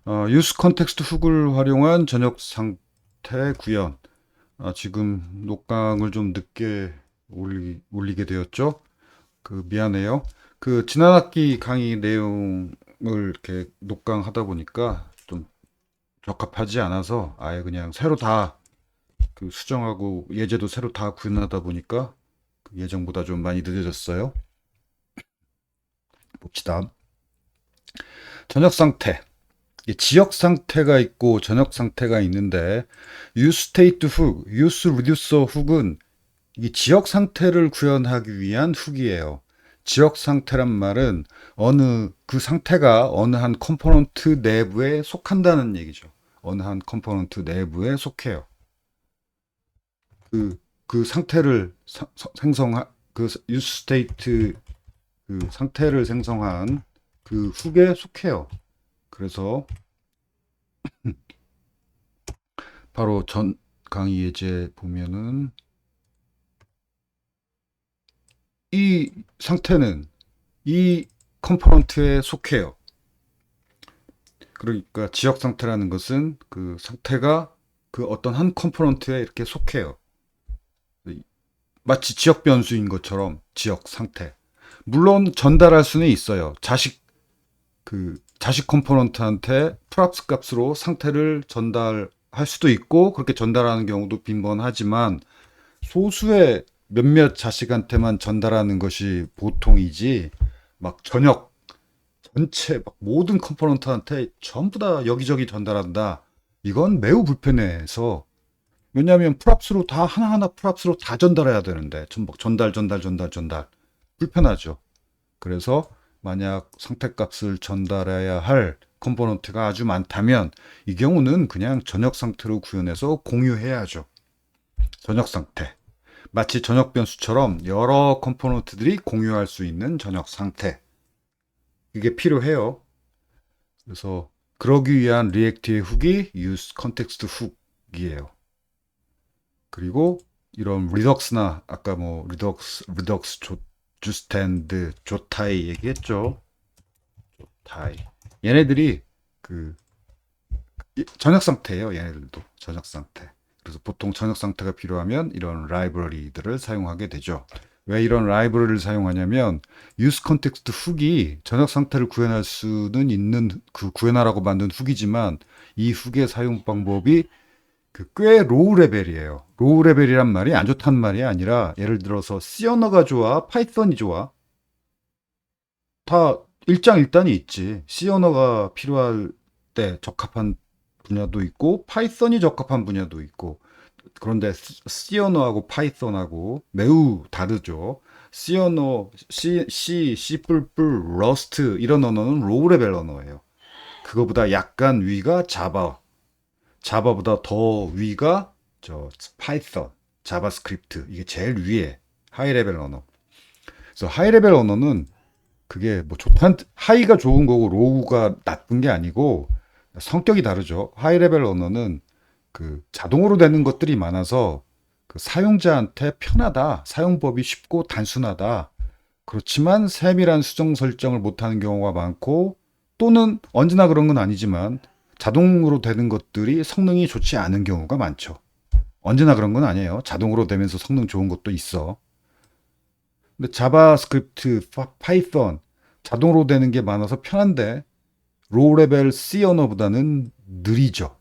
유스 컨텍스트 훅을 활용한 저녁 상태 구현. 지금 녹강을 좀 늦게 올리게 되었죠. 미안해요. 지난 학기 강의 내용을 이렇게 녹강하다 보니까 좀 적합하지 않아서 아예 그냥 새로 다 수정하고 예제도 새로 다 구현하다 보니까 예정보다 좀 많이 늦어졌어요. 봅시다. 저녁 상태. 지역 상태가 있고 저녁 상태가 있는데 use state hook, use reducer hook은 이 지역 상태를 구현하기 위한 훅이에요. 지역 상태란 말은 그 상태가 어느 한 컴포넌트 내부에 속한다는 얘기죠. 어느 한 컴포넌트 내부에 속해요. 그 상태를 생성한 use state 상태를 생성한 훅에 속해요. 그래서 바로 전 강의 예제 보면은 이 상태는 이 컴포넌트에 속해요. 그러니까 지역 상태라는 것은 그 상태가 어떤 한 컴포넌트에 이렇게 속해요. 마치 지역 변수인 것처럼 지역 상태. 물론 전달할 수는 있어요. 자식 컴포넌트한테 프랍스 값으로 상태를 전달할 수도 있고 그렇게 전달하는 경우도 빈번하지만 소수의 몇몇 자식한테만 전달하는 것이 보통이지 막 전체 모든 컴포넌트한테 전부 다 여기저기 전달한다. 이건 매우 불편해서 왜냐하면 프랍스로 다 하나하나 프랍스로 다 전달해야 되는데 전달 불편하죠. 그래서 만약 상태값을 전달해야 할 컴포넌트가 아주 많다면 이 경우는 그냥 전역 상태로 구현해서 공유해야죠. 전역 상태. 마치 전역 변수처럼 여러 컴포넌트들이 공유할 수 있는 전역 상태. 이게 필요해요. 그래서 그러기 위한 리액트의 훅이 use context 훅이에요. 그리고 이런 리덕스나 아까 리덕스 주스탠드 조타이 얘기했죠. 조타이. 얘네들이 전역 상태예요. 얘네들도 전역 상태. 그래서 보통 전역 상태가 필요하면 이런 라이브러리들을 사용하게 되죠. 왜 이런 라이브러리를 사용하냐면 use context 훅이 전역 상태를 구현할 수는 있는 구현하라고 만든 훅이지만 이 훅의 사용 방법이 꽤 로우 레벨이에요. 로우 레벨이란 말이 안 좋다는 말이 아니라 예를 들어서 C 언어가 좋아, 파이썬이 좋아. 다 일장일단이 있지. C 언어가 필요할 때 적합한 분야도 있고 파이썬이 적합한 분야도 있고 그런데 C 언어하고 파이썬하고 매우 다르죠. C 언어, C++, 러스트 이런 언어는 로우 레벨 언어예요. 그거보다 약간 위가 자바보다 더 위가 파이썬, 자바스크립트 이게 제일 위에 하이 레벨 언어. 그래서 하이 레벨 언어는 그게 하이가 좋은 거고 로우가 나쁜 게 아니고 성격이 다르죠. 하이 레벨 언어는 자동으로 되는 것들이 많아서 사용자한테 편하다, 사용법이 쉽고 단순하다. 그렇지만 세밀한 수정 설정을 못하는 경우가 많고 또는 언제나 그런 건 아니지만 자동으로 되는 것들이 성능이 좋지 않은 경우가 많죠. 언제나 그런 건 아니에요. 자동으로 되면서 성능 좋은 것도 있어. 근데 자바스크립트, 파이썬 자동으로 되는 게 많아서 편한데 로우 레벨 C 언어보다는 느리죠.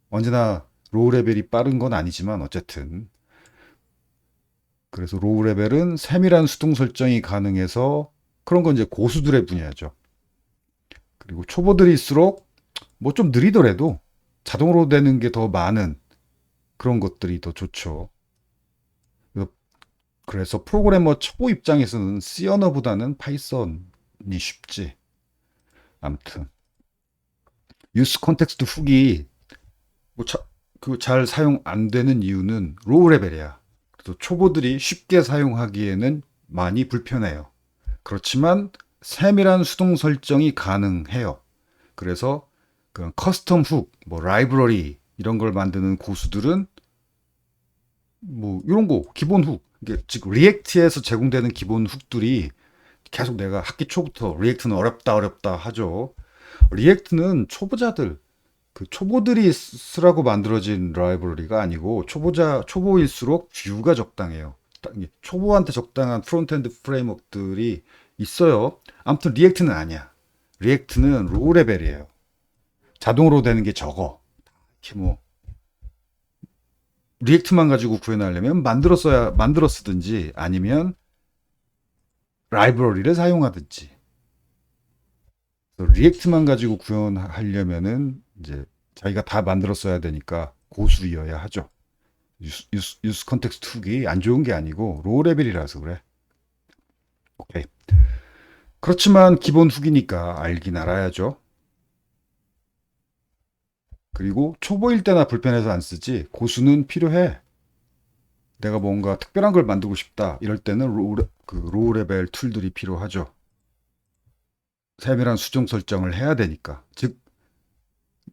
언제나 로우 레벨이 빠른 건 아니지만 어쨌든 그래서 로우 레벨은 세밀한 수동 설정이 가능해서 그런 건 이제 고수들의 분야죠. 그리고 초보들일수록 뭐 좀 느리더라도 자동으로 되는 게 더 많은 그런 것들이 더 좋죠. 그래서 프로그래머 초보 입장에서는 C 언어보다는 파이썬이 쉽지. 아무튼 유스 콘텍스트 훅이 잘 사용 안 되는 이유는 로우 레벨이야. 그래서 초보들이 쉽게 사용하기에는 많이 불편해요. 그렇지만 세밀한 수동 설정이 가능해요. 그래서 커스텀 훅, 라이브러리 이런 걸 만드는 고수들은 이런 거 기본 훅, 이게 지금 리액트에서 제공되는 기본 훅들이 계속 내가 학기 초부터 리액트는 어렵다 하죠. 리액트는 초보자들, 그 초보들이 쓰라고 만들어진 라이브러리가 아니고 초보일수록 뷰가 적당해요. 초보한테 적당한 프론트엔드 프레임워크들이 있어요. 아무튼 리액트는 아니야. 리액트는 로우 레벨이에요. 자동으로 되는 게 적어. 이렇게 뭐 리액트만 가지고 구현하려면 만들어 쓰든지 아니면 라이브러리를 사용하든지. 리액트만 가지고 구현하려면은 이제 자기가 다 만들어 써야 되니까 고수이어야 하죠. 유스 컨텍스트 훅이 안 좋은 게 아니고 로우 레벨이라서 그래. 오케이. 그렇지만 기본 훅이니까 알긴 알아야죠. 그리고 초보일 때나 불편해서 안 쓰지 고수는 필요해. 내가 뭔가 특별한 걸 만들고 싶다 이럴 때는 로우 레벨 툴들이 필요하죠. 세밀한 수정 설정을 해야 되니까. 즉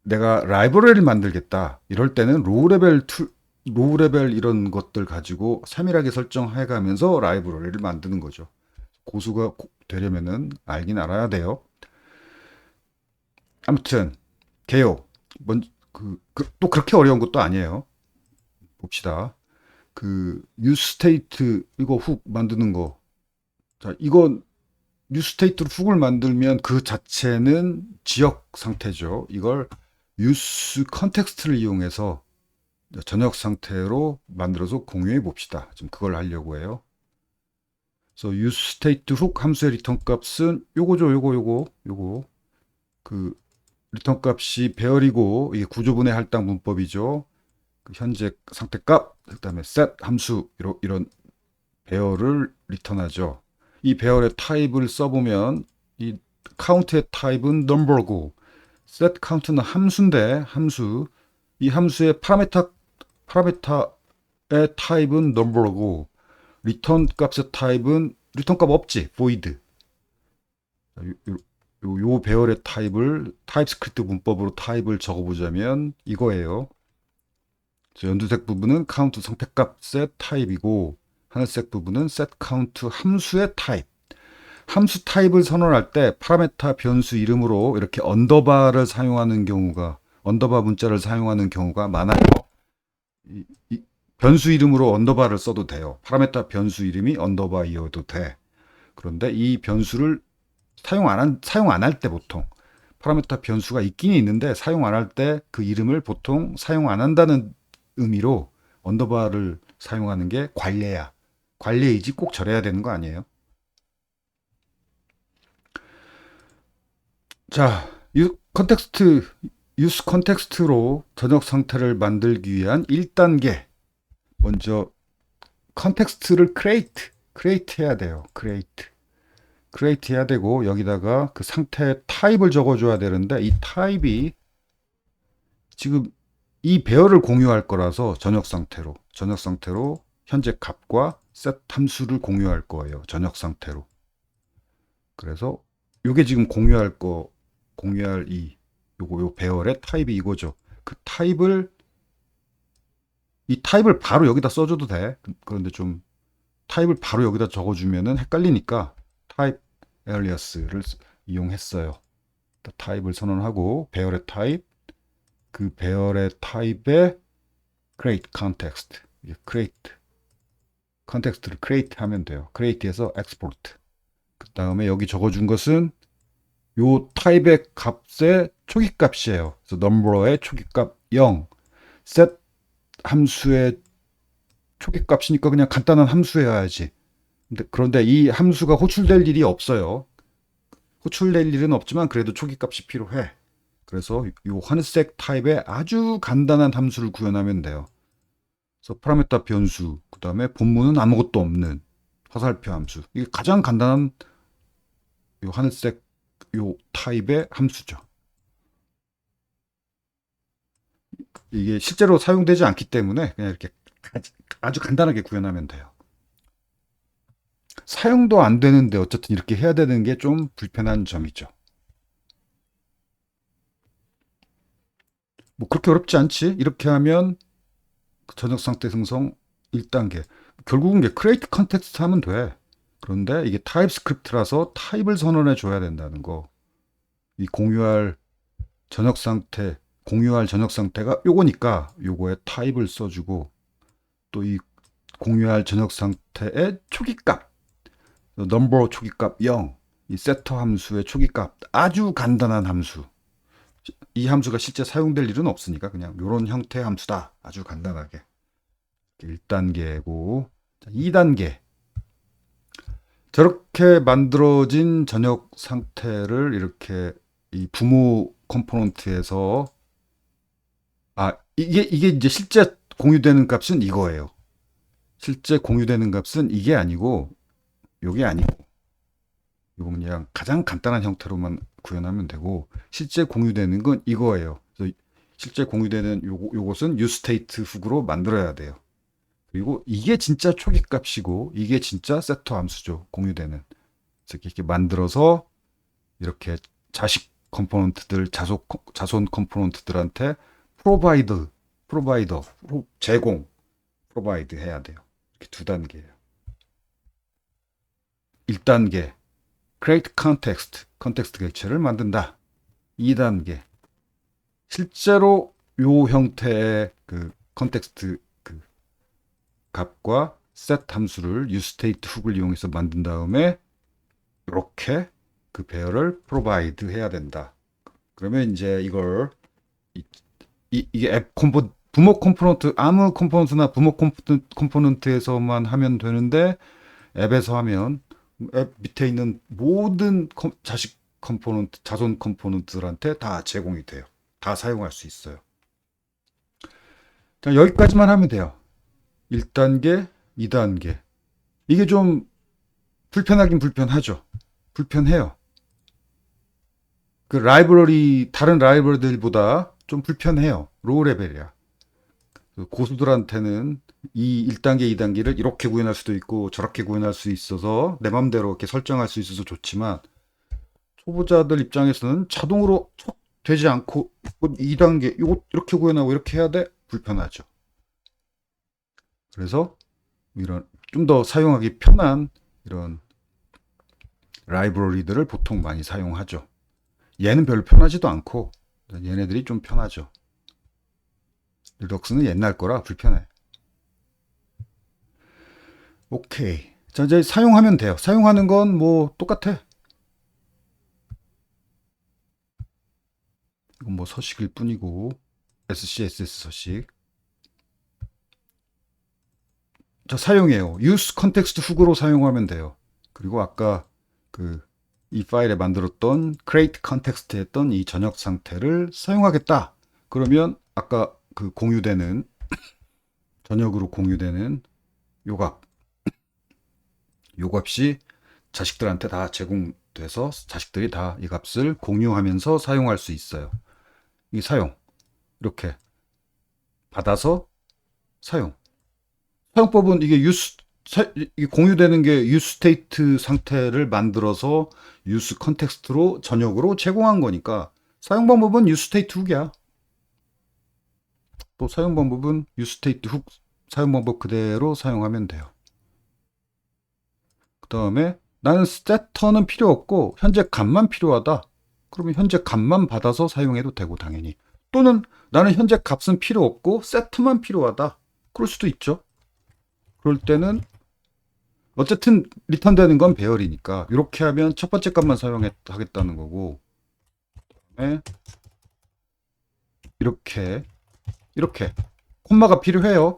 내가 라이브러리를 만들겠다 이럴 때는 로우 레벨 이런 것들 가지고 세밀하게 설정해 가면서 라이브러리를 만드는 거죠. 고수가 되려면은 알긴 알아야 돼요. 아무튼 개요. 또 그렇게 어려운 것도 아니에요. 봅시다. 그 뉴스테이트 이거 훅 만드는 거. 자, 이건 뉴스테이트로 훅을 만들면 그 자체는 지역 상태죠. 이걸 유스 컨텍스트를 이용해서 전역 상태로 만들어서 공유해 봅시다. 지금 그걸 하려고 해요. 그래서 useState 훅 함수의 리턴 값은 요거죠. 요거. 그 리턴 값이 배열이고 이게 구조분해 할당 문법이죠. 그 현재 상태 값, 그다음에 set 함수 이런 배열을 리턴하죠. 이 배열의 타입을 써보면 이 count의 타입은 number고 set count는 함수인데 이 함수의 파라메타의 타입은 number고 리턴 값의 타입은 리턴 값 없지 void. 요 배열의 타입을 타입스크립트 문법으로 타입을 적어보자면 이거예요. 연두색 부분은 count 상태값의 타입이고 하늘색 부분은 set count 함수의 타입. 함수 타입을 선언할 때 파라메타 변수 이름으로 이렇게 언더바 문자를 사용하는 경우가 많아요. 이 변수 이름으로 언더바를 써도 돼요. 파라메타 변수 이름이 언더바이어도 돼. 그런데 이 변수를 사용 안 할 때 보통 파라메타 변수가 있긴 있는데 사용 안 할 때 그 이름을 보통 사용 안 한다는 의미로 언더바를 사용하는 게 관례야. 관례이지 꼭 저래야 되는 거 아니에요. 자, 유스 컨텍스트로 전역 상태를 만들기 위한 1단계. 먼저 컨텍스트를 create 해야 돼요. create 해야 되고 여기다가 그 상태 타입을 적어줘야 되는데 이 타입이 지금 이 배열을 공유할 거라서 전역 상태로 현재 값과 set 함수를 공유할 거예요. 전역 상태로. 그래서 요게 지금 공유할 요 배열의 타입이 이거죠. 이 타입을 바로 여기다 써줘도 돼. 그런데 좀 타입을 바로 여기다 적어주면은 헷갈리니까 타입 alias를 이용했어요. 타입을 선언하고 배열의 타입, 그 배열의 타입에 create context, 컨텍스트를 create 하면 돼요. create에서 export. 그 다음에 여기 적어준 것은 요 타입의 값의 초기값이에요. 그래서 number의 초기값 0, set 함수의 초기값이니까 그냥 간단한 함수여야지. 그런데 이 함수가 호출될 일이 없어요. 호출될 일은 없지만 그래도 초기값이 필요해. 그래서 이 하늘색 타입의 아주 간단한 함수를 구현하면 돼요. 그래서 파라메타 변수, 그 다음에 본문은 아무것도 없는 화살표 함수. 이게 가장 간단한 요 하늘색 요 타입의 함수죠. 이게 실제로 사용되지 않기 때문에 그냥 이렇게 아주 간단하게 구현하면 돼요. 사용도 안 되는데 어쨌든 이렇게 해야 되는 게 좀 불편한 점이죠. 뭐 그렇게 어렵지 않지? 이렇게 하면 전역 상태 생성 1단계. 결국은 이게 create context 하면 돼. 그런데 이게 타입스크립트라서 타입을 선언해 줘야 된다는 거. 이 공유할 저녁 상태, 공유할 저녁 상태가 요거니까 요거에 타입을 써주고 또 이 공유할 저녁 상태의 초기값, 넘버 초기값 0, 이 세터 함수의 초기값 아주 간단한 함수. 이 함수가 실제 사용될 일은 없으니까 그냥 이런 형태의 함수다. 아주 간단하게. 1단계고 2단계. 저렇게 만들어진 저녁 상태를 이렇게 이 부모 컴포넌트에서 이게 이제 실제 공유되는 값은 이거예요. 실제 공유되는 값은 이게 아니고 요게 아니고 이거 그냥 가장 간단한 형태로만 구현하면 되고 실제 공유되는 건 이거예요. 그래서 실제 공유되는 요것은 uState 훅으로 만들어야 돼요. 그리고 이게 진짜 초기 값이고 이게 진짜 세터 함수죠. 공유되는. 그래서 이렇게 만들어서 이렇게 자식 컴포넌트들, 자손 컴포넌트들한테 프로바이더, 제공, 프로바이드 해야 돼요. 이렇게 두 단계예요. 1단계, create context 객체를 만든다. 2단계, 실제로 요 형태의 그 컨텍스트 그 값과 set 함수를 uState 훅을 이용해서 만든 다음에 이렇게 그 배열을 provide 해야 된다. 그러면 이제 이걸 이게 앱 부모 컴포넌트 아무 컴포넌트나 부모 컴포넌트에서만 하면 되는데 앱에서 하면 앱 밑에 있는 모든 자식 컴포넌트, 자손 컴포넌트들한테 다 제공이 돼요. 다 사용할 수 있어요. 자, 여기까지만 하면 돼요. 1단계, 2단계. 이게 좀 불편하긴 불편하죠. 불편해요. 그 다른 라이브러리들보다 좀 불편해요. 로우 레벨이야. 고수들한테는 이 1단계, 2단계를 이렇게 구현할 수도 있고 저렇게 구현할 수 있어서 내 맘대로 이렇게 설정할 수 있어서 좋지만 초보자들 입장에서는 자동으로 되지 않고 2단계 이거 이렇게 구현하고 이렇게 해야 돼? 불편하죠. 그래서 이런 좀 더 사용하기 편한 이런 라이브러리들을 보통 많이 사용하죠. 얘는 별로 편하지도 않고 얘네들이 좀 편하죠. 리덕스는 옛날 거라 불편해. 오케이. 자, 이제 사용하면 돼요. 사용하는 건 뭐 똑같아. 이건 뭐 서식일 뿐이고 SCSS 서식. 자, 사용해요. use context 훅으로 사용하면 돼요. 그리고 아까 이 파일에 만들었던 create context 했던 이 전역 상태를 사용하겠다. 그러면 아까 그 공유되는 전역으로 공유되는 요 값이 자식들한테 다 제공돼서 자식들이 다 이 값을 공유하면서 사용할 수 있어요. 이 사용 이렇게 받아서 사용법은 이게 공유되는 게 uState 상태를 만들어서 use 컨텍스트로 전역으로 제공한 거니까 사용 방법은 uState 훅이야. 또 사용 방법은 uState 훅 사용 방법 그대로 사용하면 돼요. 그 다음에 나는 setter는 필요 없고 현재 값만 필요하다. 그러면 현재 값만 받아서 사용해도 되고 당연히. 또는 나는 현재 값은 필요 없고 set만 필요하다. 그럴 수도 있죠. 그럴 때는 어쨌든 리턴되는 건 배열이니까 이렇게 하면 첫 번째 값만 사용하겠다는 거고 그다음에 이렇게 콤마가 필요해요.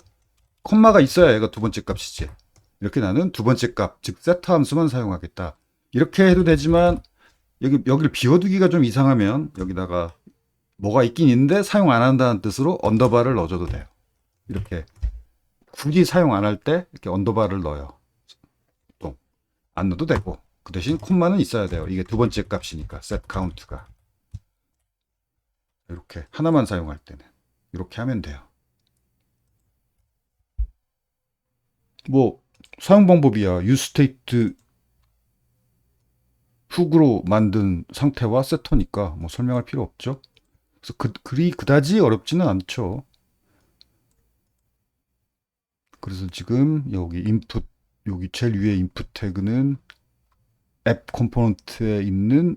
콤마가 있어야 얘가 두 번째 값이지. 이렇게 나는 두 번째 값, 즉 세트 함수만 사용하겠다. 이렇게 해도 되지만 여기를 비워두기가 좀 이상하면 여기다가 뭐가 있긴 있는데 사용 안 한다는 뜻으로 언더바를 넣어줘도 돼요. 이렇게 굳이 사용 안 할 때 이렇게 언더바를 넣어요. 보통 안 넣어도 되고 그 대신 콤마는 있어야 돼요. 이게 두 번째 값이니까 set count가 이렇게 하나만 사용할 때는 이렇게 하면 돼요. 뭐 사용 방법이야. useState 훅으로 만든 상태와 세터니까 뭐 설명할 필요 없죠. 그래서 그다지 어렵지는 않죠. 그래서 지금 여기 제일 위에 인풋 태그는 앱 컴포넌트에 있는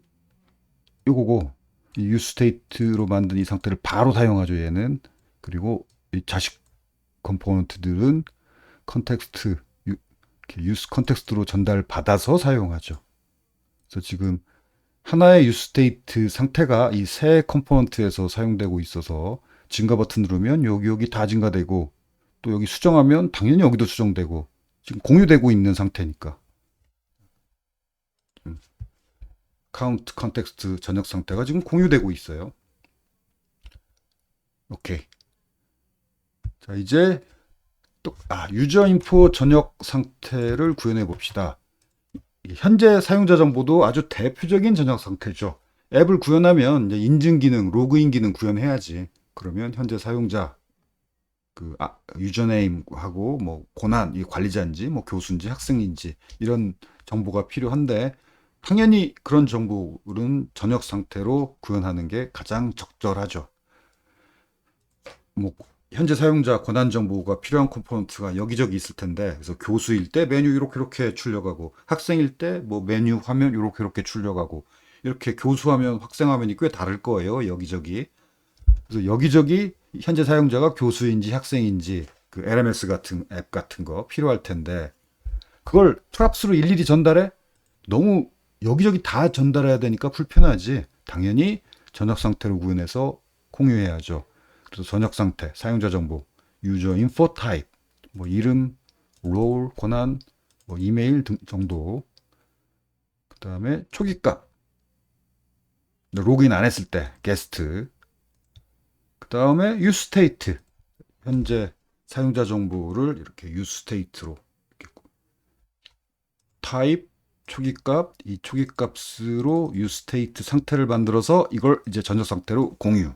요거고 이 유스테이트로 만든 이 상태를 바로 사용하죠, 얘는. 그리고 이 자식 컴포넌트들은 컨텍스트, 유스 컨텍스트로 전달받아서 사용하죠. 그래서 지금 하나의 유스테이트 상태가 이 세 컴포넌트에서 사용되고 있어서 증가 버튼 누르면 여기 다 증가되고, 또 여기 수정하면 당연히 여기도 수정되고, 지금 공유되고 있는 상태니까. 카운트 컨텍스트 전역 상태가 지금 공유되고 있어요. 오케이. 자, 이제 또 유저 인포 전역 상태를 구현해 봅시다. 현재 사용자 정보도 아주 대표적인 전역 상태죠. 앱을 구현하면 이제 인증 기능, 로그인 기능 구현해야지. 그러면 현재 사용자 유저네임하고 뭐 권한, 이 관리자인지 뭐 교수인지 학생인지 이런 정보가 필요한데, 당연히 그런 정보는 전역 상태로 구현하는 게 가장 적절하죠. 뭐 현재 사용자 권한 정보가 필요한 컴포넌트가 여기저기 있을 텐데, 그래서 교수일 때 메뉴 이렇게 출력하고, 학생일 때 뭐 메뉴 화면 이렇게 출력하고, 이렇게 교수 화면, 학생 화면이 꽤 다를 거예요, 여기저기. 그래서 여기저기 현재 사용자가 교수인지 학생인지 그 LMS 같은 앱 같은 거 필요할 텐데, 그걸 프랍스로 일일이 전달해? 너무 여기저기 다 전달해야 되니까 불편하지. 당연히 전역 상태로 구현해서 공유해야죠. 그래서 전역 상태, 사용자 정보, 유저 인포 타입, 뭐 이름, 롤, 권한, 뭐 이메일 등 정도. 그 다음에 초기값, 로그인 안 했을 때 게스트. 그 다음에 유스테이트, 현재 사용자 정보를 이렇게 유스테이트로 타입, 초기값, 이 초기값으로 유스테이트 상태를 만들어서 이걸 이제 전역 상태로 공유.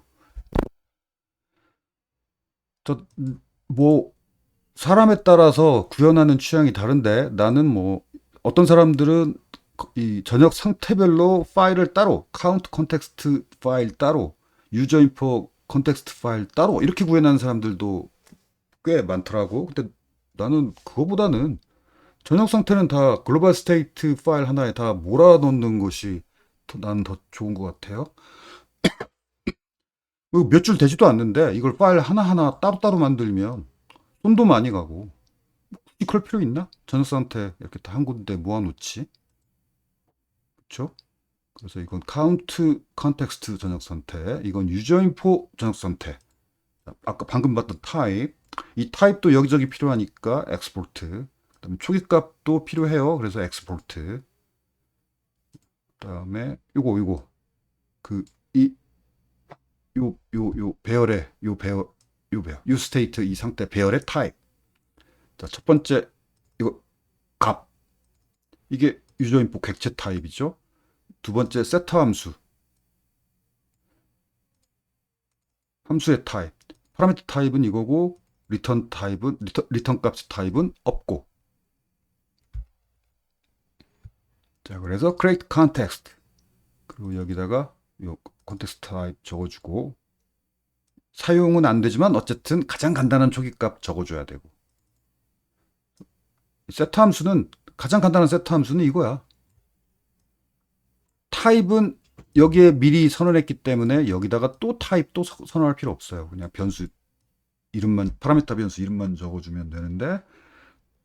뭐 사람에 따라서 구현하는 취향이 다른데, 나는 뭐 어떤 사람들은 이 전역 상태별로 파일을 따로, 카운트 컨텍스트 파일 따로, 유저 인포 컨텍스트 파일 따로 이렇게 구현하는 사람들도 꽤 많더라고. 근데 나는 그거보다는 전역 상태는 다 글로벌 스테이트 파일 하나에 다 몰아넣는 것이 나는 더 좋은 것 같아요. 몇 줄 되지도 않는데 이걸 파일 하나하나 따로따로 만들면 돈도 많이 가고, 굳이 그럴 필요 있나? 전역 상태 이렇게 다 한 군데 모아놓지. 그렇죠? 그래서 이건 카운트 컨텍스트 전역 상태, 이건 유저 인포 전역 상태. 아까 방금 봤던 타입, 이 타입도 여기저기 필요하니까 엑스포트. 그다음에 초기값도 필요해요. 그래서 엑스포트. 그다음에 요거 그 이 요 배열의 요 배열 유스테이트 이 상태 배열의 타입. 자, 첫 번째 이거 값, 이게 유저 인포 객체 타입이죠. 두 번째 세터 함수, 함수의 타입, 파라미터 타입은 이거고, 리턴 타입은 리턴 값 타입은 없고. 자, 그래서 create context, 그리고 여기다가 요 context 타입 적어주고, 사용은 안 되지만 어쨌든 가장 간단한 초기값 적어줘야 되고, 세터 함수는 가장 간단한 세터 함수는 이거야. 타입은 여기에 미리 선언했기 때문에 여기다가 또 타입 또 선언할 필요 없어요. 그냥 변수 이름만, 파라미터 변수 이름만 적어주면 되는데,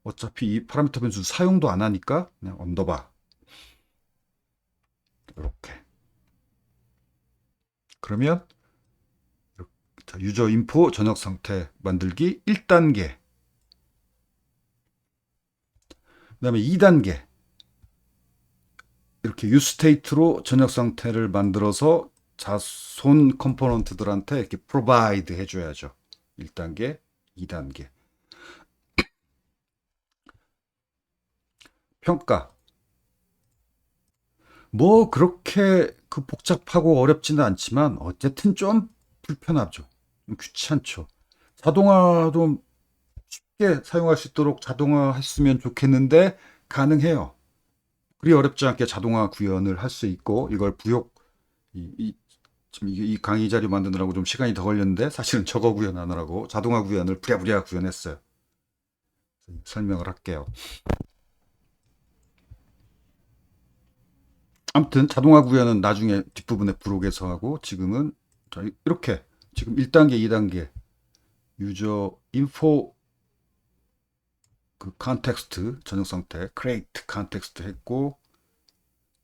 어차피 이 파라미터 변수 사용도 안 하니까 그냥 언더바 이렇게. 그러면 유저 인포 전역 상태 만들기 1단계. 그 다음에 2단계. 이렇게 유스테이트로 전역 상태를 만들어서 자손 컴포넌트들한테 이렇게 프로바이드 해줘야죠. 1단계, 2단계. 평가. 뭐 그렇게 복잡하고 어렵지는 않지만 어쨌든 좀 불편하죠. 좀 귀찮죠. 자동화 좀 쉽게 사용할 수 있도록 자동화했으면 좋겠는데 가능해요. 그리 어렵지 않게 자동화 구현을 할 수 있고, 이걸 지금 이 강의 자료 만드느라고 좀 시간이 더 걸렸는데, 사실은 저거 구현하느라고 자동화 구현을 부랴부랴 구현했어요. 설명을 할게요. 아무튼 자동화 구현은 나중에 뒷부분에 부록에서 하고 지금은 자, 이렇게 지금 1단계, 2단계 유저 인포 그 컨텍스트 전역 상태 create 컨텍스트 했고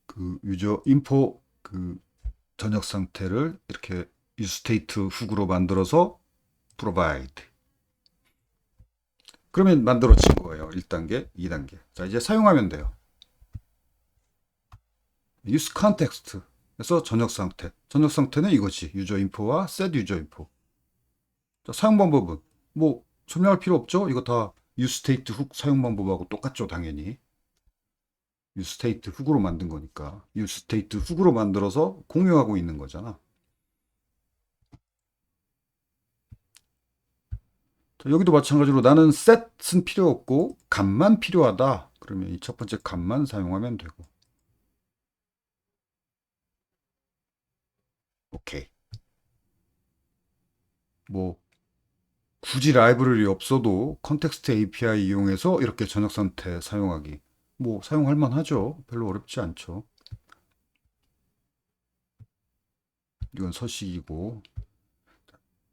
그 유저 인포 그 전역 상태를 이렇게 유스테이트 훅으로 만들어서 provide 그러면 만들어진 거예요. 1단계, 2단계. 자, 이제 사용하면 돼요. use context. 그래서 전역 상태. 전역 상태는 이거지. 유저 인포와 set 유저 인포. 자, 사용 방법은 뭐 설명할 필요 없죠? 이거 다 useState 훅 사용 방법하고 똑같죠, 당연히. useState 훅으로 만든 거니까. useState 훅으로 만들어서 공유하고 있는 거잖아. 자, 여기도 마찬가지로 나는 set은 필요 없고 값만 필요하다. 그러면 이 첫 번째 값만 사용하면 되고. 오케이. 뭐 굳이 라이브러리 없어도 컨텍스트 API 이용해서 이렇게 전역 상태 사용하기. 뭐 사용할 만하죠. 별로 어렵지 않죠. 이건 서식이고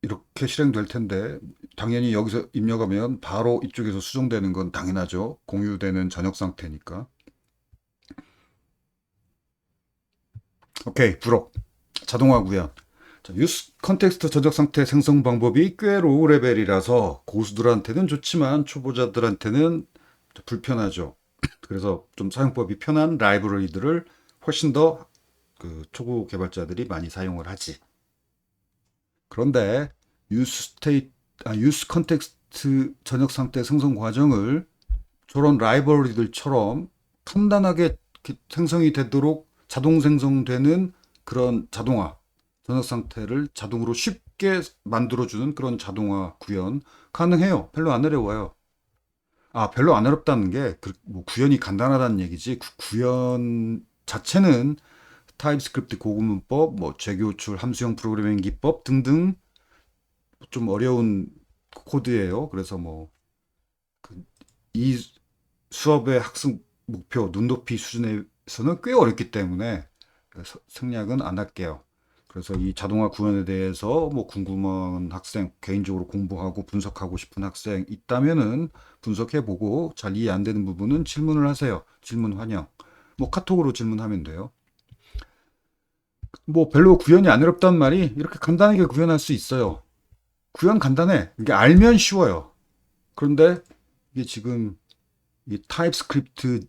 이렇게 실행될 텐데 당연히 여기서 입력하면 바로 이쪽에서 수정되는 건 당연하죠. 공유되는 전역 상태니까. 오케이, 부록. 자동화 구현. 자, 유스 컨텍스트 전적 상태 생성 방법이 꽤 로우 레벨이라서 고수들한테는 좋지만 초보자들한테는 불편하죠. 그래서 좀 사용법이 편한 라이브러리들을 훨씬 더 그 초보 개발자들이 많이 사용을 하지. 그런데 유스 컨텍스트 전역 상태 생성 과정을 저런 라이브러리들처럼 간단하게 생성이 되도록 자동 생성되는 그런 자동화 전역 상태를 자동으로 쉽게 만들어주는 그런 자동화 구현 가능해요. 별로 안 어려워요. 아, 별로 안 어렵다는 게 뭐 구현이 간단하다는 얘기지. 구현 자체는 타입스크립트 고급 문법, 뭐 재교출, 함수형 프로그래밍 기법 등등 좀 어려운 코드예요. 그래서 뭐 이 수업의 학습 목표 눈높이 수준에서는 꽤 어렵기 때문에 생략은 안 할게요. 그래서 이 자동화 구현에 대해서 뭐 궁금한 학생, 개인적으로 공부하고 분석하고 싶은 학생 있다면은 분석해보고 잘 이해 안 되는 부분은 질문을 하세요. 질문 환영. 뭐 카톡으로 질문하면 돼요. 뭐 별로 구현이 안 어렵단 말이 이렇게 간단하게 구현할 수 있어요. 구현 간단해. 이게 알면 쉬워요. 그런데 이게 지금 이 타입스크립트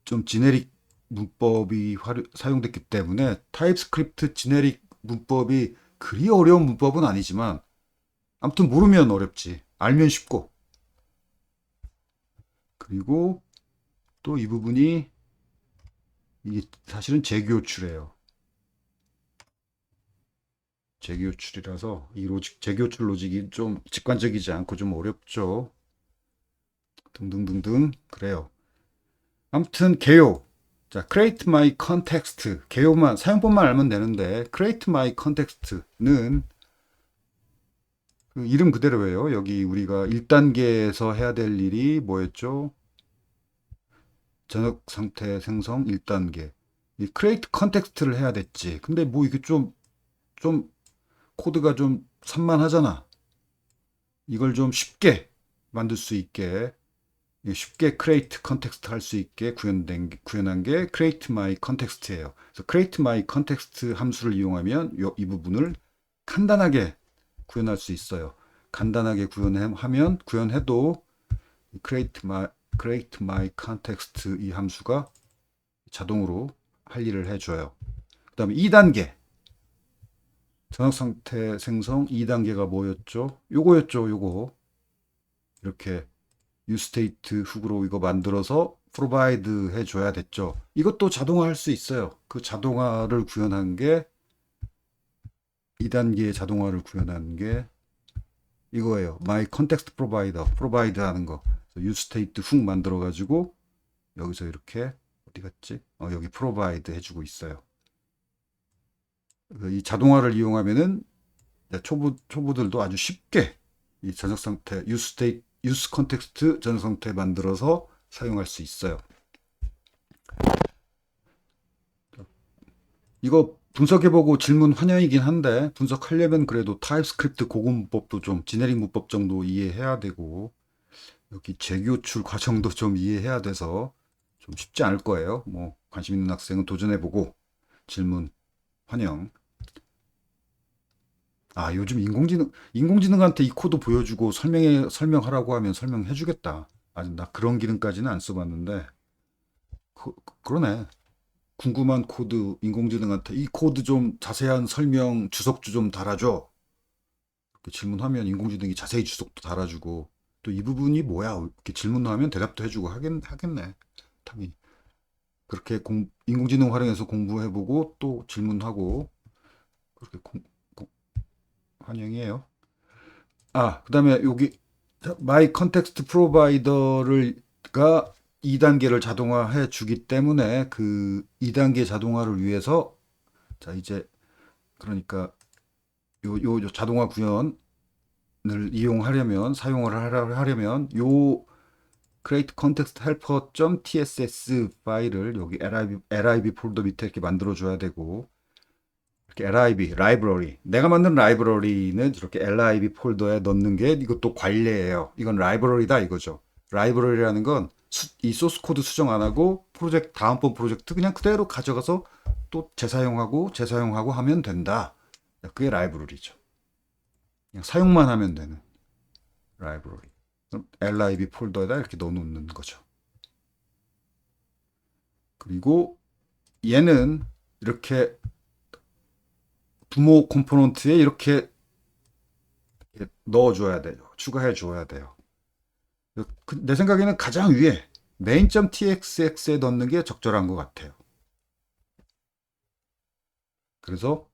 좀 지네릭 문법이 사용됐기 때문에 타입스크립트 지네릭 문법이 그리 어려운 문법은 아니지만 아무튼 모르면 어렵지. 알면 쉽고. 그리고 또 이 부분이 이게 사실은 재교출이에요. 재교출이라서 이 로직 재교출 로직이 좀 직관적이지 않고 좀 어렵죠. 등등등등 그래요. 아무튼 개요. 자, create my context. 개요만 사용법만 알면 되는데 create my context는 그 이름 그대로예요. 여기 우리가 1단계에서 해야 될 일이 뭐였죠? 전역 상태 생성 1단계. 이 create context를 해야 됐지. 근데 뭐 이게 좀 코드가 좀 산만하잖아. 이걸 좀 쉽게 만들 수 있게 쉽게 create context 할 수 있게 구현한 게 create my context예요. 그래서 create my context 함수를 이용하면 이 부분을 간단하게 구현할 수 있어요. 간단하게 구현해도 create my context 이 함수가 자동으로 할 일을 해줘요. 그 다음에 2단계 전역 상태 생성 2단계가 뭐였죠? 요거였죠, 요거. 이렇게 useState 훅으로 이거 만들어서 provide 해줘야 됐죠. 이것도 자동화할 수 있어요. 그 자동화를 구현한 게 2단계의 자동화를 구현한 게 이거예요. My context provider, provide 하는 거. useState 훅 만들어 가지고 여기서 이렇게 어디 갔지? 여기 provide 해주고 있어요. 이 자동화를 이용하면은 초보들도 아주 쉽게 이 전역 상태 use context 전역 상태 만들어서 사용할 수 있어요. 이거 분석해보고 질문 환영이긴 한데 분석하려면 그래도 타입스크립트 고급 문법도 좀 지네릭 문법 정도 이해해야 되고 여기 재교출 과정도 좀 이해해야 돼서 좀 쉽지 않을 거예요. 뭐 관심 있는 학생은 도전해보고 질문 환영. 아, 요즘 인공지능한테 이 코드 보여주고 설명하라고 하면 설명해주겠다. 아직 나 그런 기능까지는 안 써봤는데 그러네. 궁금한 코드 인공지능한테 이 코드 좀 자세한 설명 주석주 좀 달아줘. 이렇게 질문하면 인공지능이 자세히 주석도 달아주고 또 이 부분이 뭐야? 이렇게 질문하면 대답도 해주고 하겠네. 당연히 그렇게 인공지능 활용해서 공부해보고 또 질문하고 그렇게 환영이에요. 아, 그다음에 여기 My Context Provider가 2단계를 자동화해 주기 때문에 그 2단계 자동화를 위해서 자 이제 그러니까 요 자동화 구현을 이용하려면 하려면 요 create context helper.tss 파일을 여기 lib 폴더 밑에 이렇게 만들어 줘야 되고 이렇게 lib 라이브러리 내가 만든 라이브러리는 이렇게 lib 폴더에 넣는 게 이것도 관례예요. 이건 라이브러리다 이거죠. 라이브러리라는 건 이 소스 코드 수정 안 하고 다음번 프로젝트 그냥 그대로 가져가서 또 재사용하고 하면 된다. 그게 라이브러리죠. 그냥 사용만 하면 되는 라이브러리. 그럼 lib 폴더에다 이렇게 넣어놓는 거죠. 그리고 얘는 이렇게 부모 컴포넌트에 이렇게 넣어줘야 돼요. 추가해 줘야 돼요. 내 생각에는 가장 위에 main.txx에 넣는 게 적절한 것 같아요. 그래서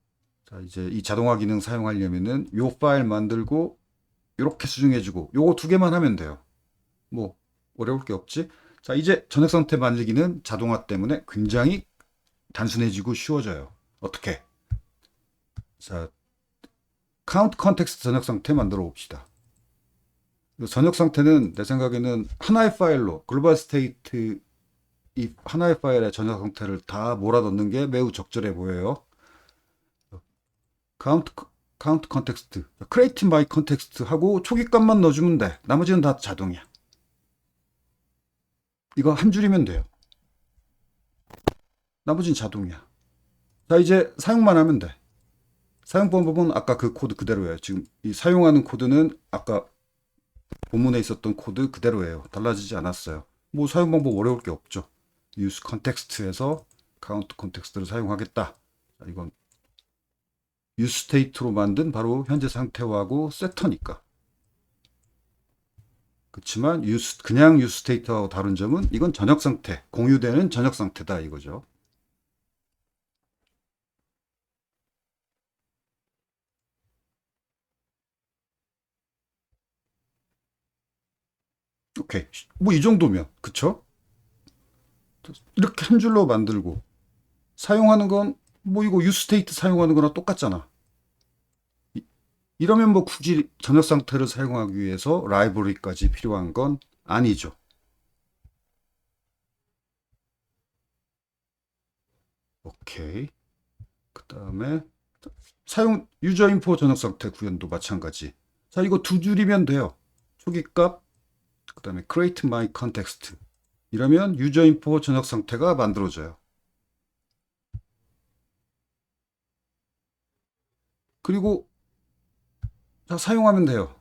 자, 이제 이 자동화 기능 사용하려면은 요 파일 만들고 이렇게 수정해주고 요거 두 개만 하면 돼요. 뭐 어려울 게 없지. 자, 이제 전액 상태 만들기는 자동화 때문에 굉장히 단순해지고 쉬워져요. 어떻게? 자, count context 전역 상태 만들어 봅시다. 전역 상태는 내 생각에는 하나의 파일로 글로벌 스테이트 이 하나의 파일에 전역 상태를 다 몰아넣는 게 매우 적절해 보여요. count context, create by context 하고 초기값만 넣어주면 돼. 나머지는 다 자동이야. 이거 한 줄이면 돼요. 나머지는 자동이야. 자, 이제 사용만 하면 돼. 사용 방법은 아까 그 코드 그대로예요. 지금 이 사용하는 코드는 아까 본문에 있었던 코드 그대로예요. 달라지지 않았어요. 뭐 사용 방법 어려울 게 없죠. use context에서 count context를 사용하겠다. 자, 이건 use state로 만든 바로 현재 상태하고 세터니까. 그렇지만 그냥 use state하고 다른 점은 이건 전역 상태, 공유되는 전역 상태다 이거죠. 오케이. 뭐 이 정도면 그쵸? 이렇게 한 줄로 만들고 사용하는 건 뭐 이거 유스테이트 사용하는 거나 똑같잖아. 이러면 뭐 굳이 전역 상태를 사용하기 위해서 라이브러리까지 필요한 건 아니죠. 오케이. 그 다음에 사용 유저 인포 전역 상태 구현도 마찬가지. 자, 이거 두 줄이면 돼요. 초기값, 그 다음에 create my context. 이러면 유저 인포 전역 상태가 만들어져요. 그리고 자, 사용하면 돼요.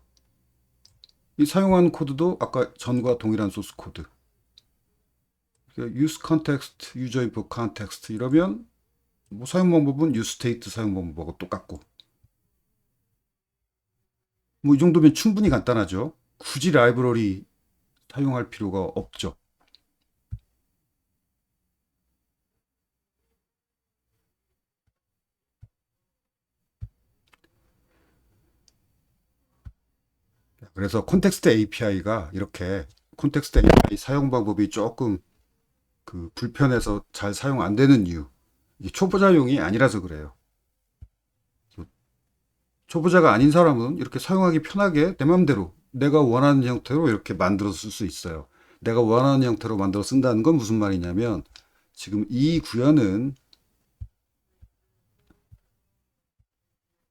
이 사용한 코드도 아까 전과 동일한 소스 코드. use context, user input context 이러면 뭐 사용 방법은 use state 사용 방법하고 똑같고. 뭐 이 정도면 충분히 간단하죠. 굳이 라이브러리 사용할 필요가 없죠. 그래서 콘텍스트 API가 이렇게 콘텍스트 API 사용 방법이 조금 그 불편해서 잘 사용 안 되는 이유. 이게 초보자용이 아니라서 그래요. 초보자가 아닌 사람은 이렇게 사용하기 편하게 내 맘대로 내가 원하는 형태로 이렇게 만들어 쓸 수 있어요. 내가 원하는 형태로 만들어 쓴다는 건 무슨 말이냐면 지금 이 구현은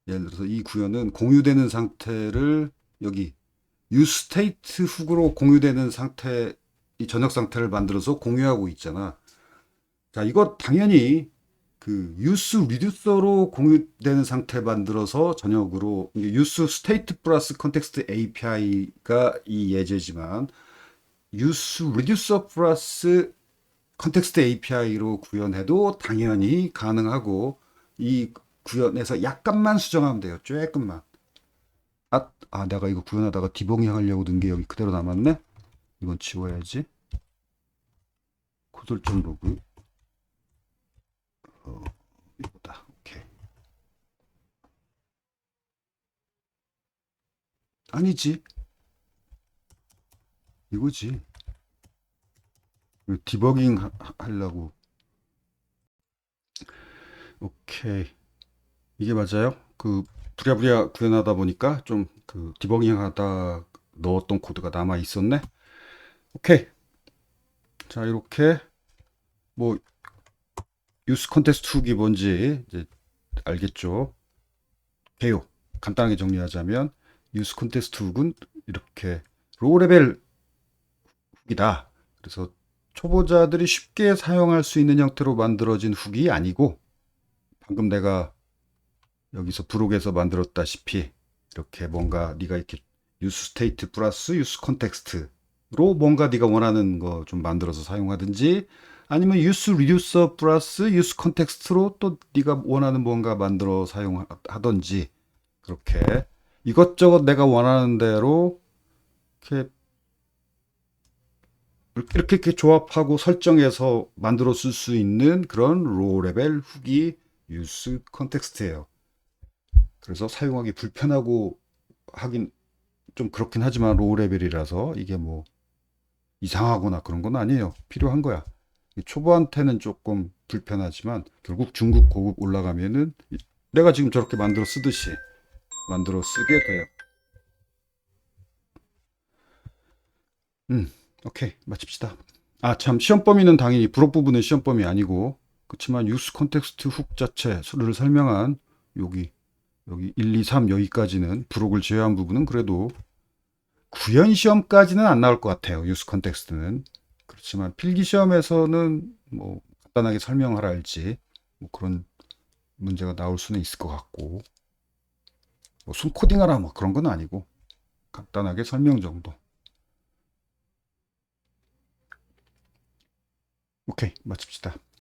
예를 들어서 이 구현은 공유되는 상태를 여기 useState 훅으로 공유되는 상태, 이 전역 상태를 만들어서 공유하고 있잖아. 자, 이거 당연히 그 use reducer로 공유되는 상태 만들어서 전역으로 use state 플러스 context API가 이 예제지만 use reducer 플러스 컨텍스트 API로 구현해도 당연히 가능하고 이 구현에서 약간만 수정하면 돼요. 조금만. 내가 이거 구현하다가 디버깅 하려고 든 게 여기 그대로 남았네. 이건 지워야지. 고설정 로그. 이거다. 오케이. 아니지. 이거지. 디버깅 하려고. 오케이. 이게 맞아요? 그 부랴부랴 구현하다 보니까 좀 그 디버깅 하다 넣었던 코드가 남아 있었네. 오케이. 자, 이렇게 뭐 유스 컨텍스트 훅이 뭔지 이제 알겠죠? 개요. 간단하게 정리하자면 유스 컨텍스트 훅은 이렇게 로우 레벨 훅이다. 그래서 초보자들이 쉽게 사용할 수 있는 형태로 만들어진 훅이 아니고 방금 내가 여기서 브록에서 만들었다시피 이렇게 뭔가 네가 이렇게 유스 스테이트 플러스 유스 컨텍스트로 뭔가 네가 원하는 거 좀 만들어서 사용하든지 아니면 유스 리듀서 플러스 유스 컨텍스트로 또 네가 원하는 뭔가 만들어 사용하든지 그렇게 이것저것 내가 원하는 대로 이렇게 이렇게 조합하고 설정해서 만들어 쓸 수 있는 그런 로우 레벨 훅이 유스 컨텍스트예요. 그래서 사용하기 불편하고 하긴 좀 그렇긴 하지만 로우 레벨이라서 이게 뭐 이상하거나 그런 건 아니에요. 필요한 거야. 초보한테는 조금 불편하지만 결국 중급 고급 올라가면은 내가 지금 저렇게 만들어 쓰듯이 만들어 쓰게 돼요. 음, 오케이, 마칩시다. 참, 시험 범위는 당연히 브록 부분은 시험 범위 아니고 그렇지만 유스 컨텍스트 훅 자체를 설명한 여기 1, 2, 3 여기까지는 브록을 제외한 부분은 그래도 구현 시험까지는 안 나올 것 같아요. 유스 컨텍스트는. 그렇지만 필기 시험에서는 뭐 간단하게 설명하라 할지 뭐 그런 문제가 나올 수는 있을 것 같고 뭐 숨 코딩하라 뭐 그런 건 아니고 간단하게 설명 정도. 오케이, 마칩시다.